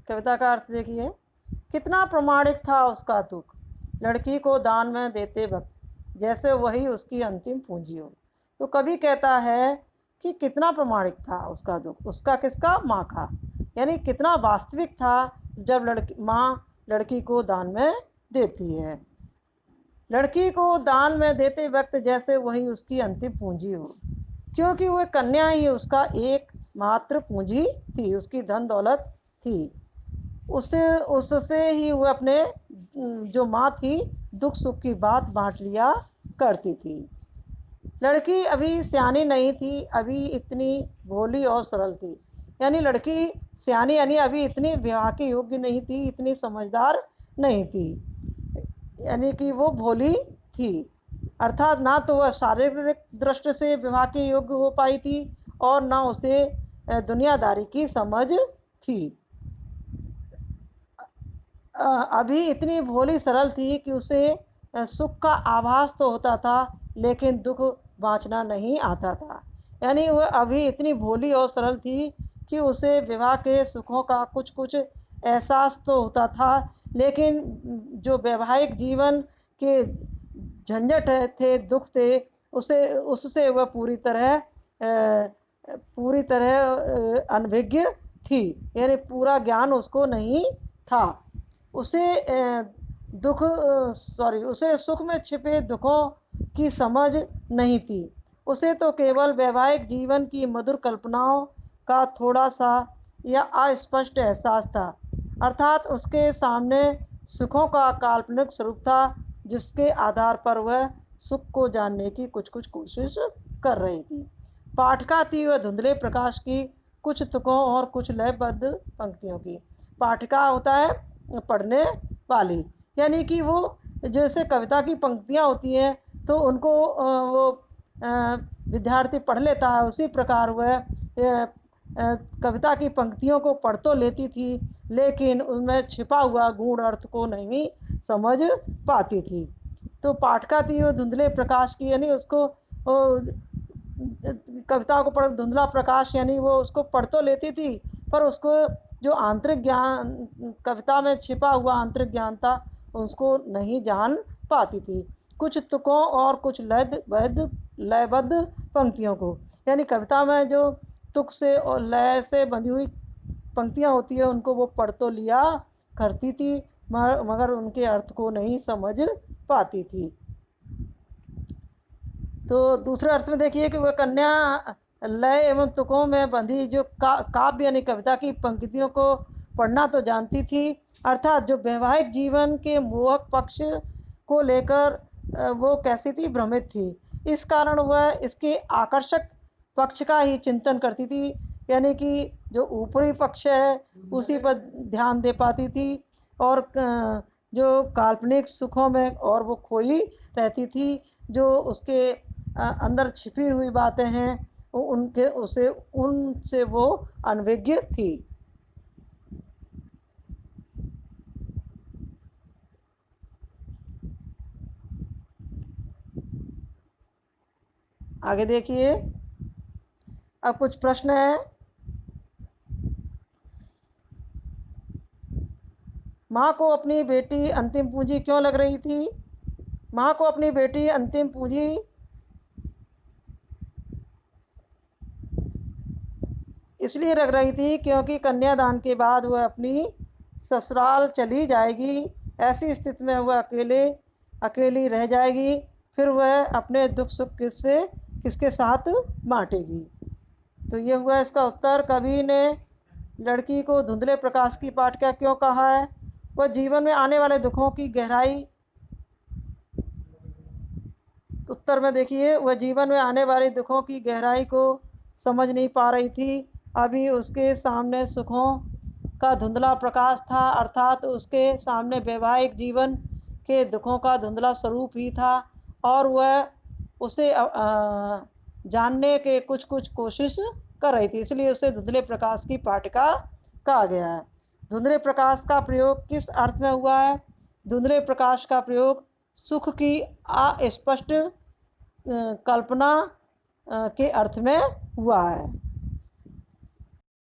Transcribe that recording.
कविता का अर्थ देखिए, कितना प्रामाणिक था उसका दुख, लड़की को दान में देते वक्त जैसे वही उसकी अंतिम पूंजी हो। तो कवि कहता है कि कितना प्रामाणिक था उसका दुख, उसका किसका, माँ का, यानी कितना वास्तविक था जब माँ लड़की को दान में देती है। लड़की को दान में देते वक्त जैसे वही उसकी अंतिम पूंजी हो, क्योंकि वह कन्या ही उसका एक मात्र पूंजी थी, उसकी धन दौलत थी। उससे ही वह अपने जो माँ थी दुख सुख की बात बांट लिया करती थी। लड़की अभी सियानी नहीं थी, अभी इतनी भोली और सरल थी। यानी लड़की सियानी यानी अभी इतनी विवाह के योग्य नहीं थी, इतनी समझदार नहीं थी, यानी कि वो भोली थी। अर्थात ना तो वह शारीरिक दृष्टि से विवाह के योग्य हो पाई थी और ना उसे दुनियादारी की समझ थी। अभी इतनी भोली सरल थी कि उसे सुख का आभास तो होता था लेकिन दुख बाँचना नहीं आता था। यानी वह अभी इतनी भोली और सरल थी कि उसे विवाह के सुखों का कुछ कुछ एहसास तो होता था, लेकिन जो वैवाहिक जीवन के झंझट थे, दुख थे, उससे वह पूरी तरह अनभिज्ञ थी, यानी पूरा ज्ञान उसको नहीं था। उसे सुख में छिपे दुखों की समझ नहीं थी। उसे तो केवल वैवाहिक जीवन की मधुर कल्पनाओं का थोड़ा सा या अस्पष्ट एहसास था। अर्थात उसके सामने सुखों का काल्पनिक स्वरूप था जिसके आधार पर वह सुख को जानने की कुछ कुछ कोशिश कर रही थी। पाठिका थी वह धुंधले प्रकाश की कुछ तुकों और कुछ लयबद्ध पंक्तियों की। पाठिका होता है पढ़ने वाली, यानी कि वो जैसे कविता की पंक्तियाँ होती हैं तो उनको वो विद्यार्थी पढ़ लेता है, उसी प्रकार वह कविता की पंक्तियों को पढ़ तो लेती थी लेकिन उनमें छिपा हुआ गूढ़ अर्थ को नहीं समझ पाती थी। तो पाठिका थी वो धुंधले प्रकाश की, यानी उसको कविता को पढ़ धुंधला प्रकाश, यानी वो उसको पढ़ तो लेती थी पर उसको जो आंतरिक ज्ञान कविता में छिपा हुआ आंतरिक ज्ञान था उसको नहीं जान पाती थी। कुछ तुकों और कुछ लयबद्ध पंक्तियों को, यानी कविता में जो तुक से और लय से बंधी हुई पंक्तियाँ होती है उनको वो पढ़ तो लिया करती थी मगर उनके अर्थ को नहीं समझ पाती थी। तो दूसरे अर्थ में देखिए कि वह कन्या लय एवं तुकों में बंधी जो काव्य यानी कविता की पंक्तियों को पढ़ना तो जानती थी, अर्थात जो वैवाहिक जीवन के मोहक पक्ष को लेकर वो कैसी थी, भ्रमित थी। इस कारण वह इसके आकर्षक पक्ष का ही चिंतन करती थी, यानी कि जो ऊपरी पक्ष है उसी पर ध्यान दे पाती थी और जो काल्पनिक सुखों में और वो खोई रहती थी। जो उसके अंदर छिपी हुई बातें हैं उनसे वो अनभिज्ञ थी। आगे देखिए, अब कुछ प्रश्न है। माँ को अपनी बेटी अंतिम पूंजी क्यों लग रही थी? माँ को अपनी बेटी अंतिम पूंजी इसलिए लग रही थी क्योंकि कन्यादान के बाद वह अपनी ससुराल चली जाएगी। ऐसी स्थिति में वह अकेली रह जाएगी, फिर वह अपने दुख सुख किसके साथ बांटेगी। तो ये हुआ इसका उत्तर। कवि ने लड़की को धुंधले प्रकाश की पाठिका क्यों कहा है? वह जीवन में आने वाले दुखों की गहराई, उत्तर में देखिए, वह जीवन में आने वाले दुखों की गहराई को समझ नहीं पा रही थी। अभी उसके सामने सुखों का धुंधला प्रकाश था, अर्थात उसके सामने वैवाहिक जीवन के दुखों का धुंधला स्वरूप ही था और वह उसे जानने के कुछ कुछ कोशिश कर रही थी, इसलिए उसे धुंधले प्रकाश की पाठिका कहा गया है। धुंधले प्रकाश का प्रयोग किस अर्थ में हुआ है? धुंधले प्रकाश का प्रयोग सुख की अस्पष्ट कल्पना के अर्थ में हुआ है।